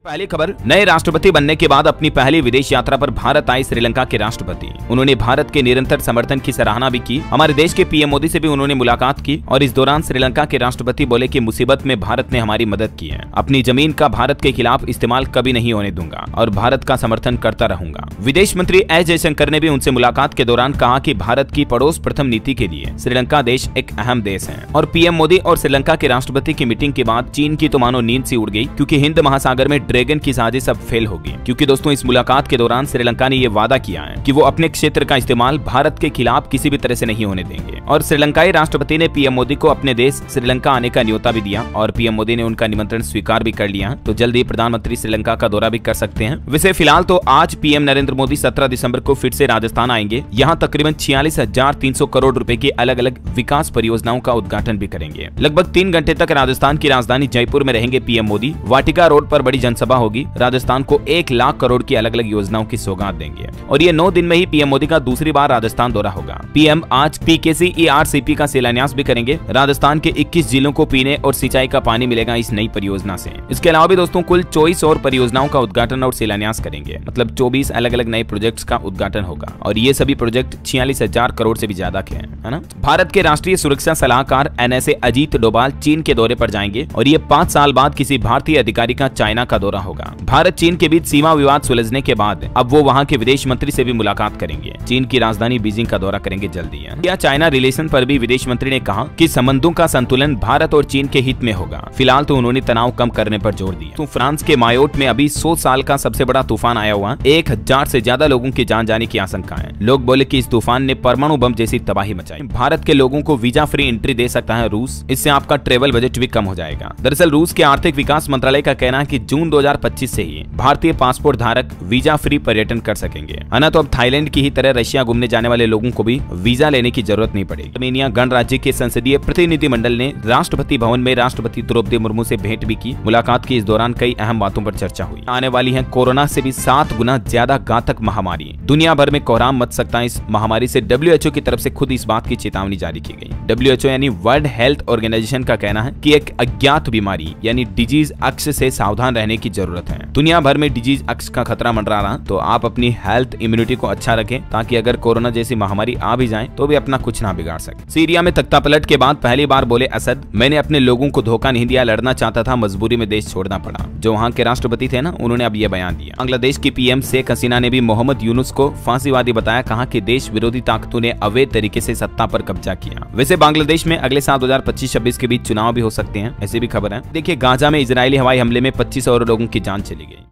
पहली खबर, नए राष्ट्रपति बनने के बाद अपनी पहली विदेश यात्रा पर भारत आए श्रीलंका के राष्ट्रपति। उन्होंने भारत के निरंतर समर्थन की सराहना भी की। हमारे देश के पीएम मोदी से भी उन्होंने मुलाकात की और इस दौरान श्रीलंका के राष्ट्रपति बोले कि मुसीबत में भारत ने हमारी मदद की है। अपनी जमीन का भारत के खिलाफ इस्तेमाल कभी नहीं होने दूंगा और भारत का समर्थन करता रहूंगा। विदेश मंत्री एस जयशंकर ने भी उनसे मुलाकात के दौरान कहा कि भारत की पड़ोस प्रथम नीति के लिए श्रीलंका देश एक अहम देश है। और पीएम मोदी और श्रीलंका के राष्ट्रपति की मीटिंग के बाद चीन की तो मानो नींद सी उड़ गई, क्योंकि हिंद महासागर में ड्रैगन की साजिश अब फेल होगी। क्योंकि दोस्तों, इस मुलाकात के दौरान श्रीलंका ने यह वादा किया है कि वो अपने क्षेत्र का इस्तेमाल भारत के खिलाफ किसी भी तरह से नहीं होने देंगे। और श्रीलंकाई राष्ट्रपति ने पीएम मोदी को अपने देश श्रीलंका आने का न्योता भी दिया और पीएम मोदी ने उनका निमंत्रण स्वीकार भी कर लिया। तो जल्द ही प्रधानमंत्री श्रीलंका का दौरा भी कर सकते हैं। वैसे फिलहाल तो आज पीएम नरेंद्र मोदी 17 दिसंबर को फिर से राजस्थान आएंगे। यहाँ तकरीबन 46,300 करोड़ रुपए की अलग अलग विकास परियोजनाओं का उद्घाटन भी करेंगे। लगभग 3 घंटे तक राजस्थान की राजधानी जयपुर में रहेंगे पीएम मोदी। वाटिका रोड पर बड़ी जनसभा होगी। राजस्थान को 1 लाख करोड़ की अलग अलग योजनाओं की सौगात देंगे और ये 9 दिन में ही पीएम मोदी का दूसरी बार राजस्थान दौरा होगा। पीएम आज PKCERCP का शिलान्यास भी करेंगे। राजस्थान के 21 जिलों को पीने और सिंचाई का पानी मिलेगा इस नई परियोजना से। इसके अलावा भी दोस्तों कुल 24 और परियोजनाओं का उद्घाटन और शिलान्यास करेंगे। मतलब 24 अलग अलग नए प्रोजेक्ट्स का उद्घाटन होगा और ये सभी प्रोजेक्ट 46,000 करोड़ से भी ज्यादा के हैं, है ना। भारत के राष्ट्रीय सुरक्षा सलाहकार NSA अजीत डोभाल चीन के दौरे पर जाएंगे और ये 5 साल बाद किसी भारतीय अधिकारी का चाइना का दौरा होगा। भारत चीन के बीच सीमा विवाद सुलझने के बाद अब वो वहां के विदेश मंत्री से भी मुलाकात करेंगे। चीन की राजधानी बीजिंग का दौरा करेंगे जल्दी। इंडिया चाइना रिलेशन पर भी विदेश मंत्री ने कहा कि संबंधों का संतुलन भारत और चीन के हित में होगा। फिलहाल तो उन्होंने तनाव कम करने पर जोर दिया। तो फ्रांस के मायोट में अभी 100 साल का सबसे बड़ा तूफान आया हुआ। 1000 से ज्यादा लोगों की जान जाने की आशंका है। लोग बोले कि इस तूफान ने परमाणु बम जैसी तबाही मचाई। भारत के लोगों को वीजा फ्री एंट्री दे सकता है रूस। इससे आपका ट्रेवल बजट भी कम हो जाएगा। दरअसल रूस के आर्थिक विकास मंत्रालय का कहना है कि जून 2025 से ही भारतीय पासपोर्ट धारक वीजा फ्री पर्यटन कर सकेंगे, है ना। तो अब थाईलैंड की ही तरह रशिया घूमने जाने वाले लोगों को भी वीजा लेने की जरूरत नहीं पड़ेगी। आर्मेनिया गणराज्य के संसदीय प्रतिनिधिमंडल ने राष्ट्रपति भवन में राष्ट्रपति द्रौपदी मुर्मू से भेंट भी की। मुलाकात की इस दौरान कई अहम बातों पर चर्चा हुई। आने वाली है कोरोना से भी 7 गुना ज्यादा घातक महामारी। दुनिया भर में कोहराम मच सकता है इस महामारी से। WHO की तरफ से खुद इस बात की चेतावनी जारी की गई। WHO यानी वर्ल्ड हेल्थ ऑर्गेनाइजेशन का कहना है कि एक अज्ञात बीमारी यानी डिजीज अक्ष से सावधान रहने की जरूरत है। दुनिया भर में डिजीज अक्ष का खतरा मंडरा रहा, तो आप अपनी हेल्थ इम्यूनिटी को अच्छा रखें ताकि अगर कोरोना जैसी महामारी आ भी जाए तो भी अपना कुछ ना बिगाड़ सके। सीरिया में तख्तापलट के बाद पहली बार बोले असद, मैंने अपने लोगों को धोखा नहीं दिया, लड़ना चाहता था, मजबूरी में देश छोड़ना पड़ा। जो वहाँ के राष्ट्रपति थे ना, उन्होंने अब ये बयान दिया। बांग्लादेश की PM शेख हसीना ने भी मोहम्मद यूनुस को फांसीवादी बताया। कहा कि देश विरोधी ताकतों ने अवैध तरीके से सत्ता पर कब्जा किया। वैसे बांग्लादेश में अगले साल 2025-26 के बीच चुनाव भी हो सकते हैं, ऐसी भी खबर है। देखिए गाजा में इजरायली हवाई हमले में 25 और लोगों की जान चली गई।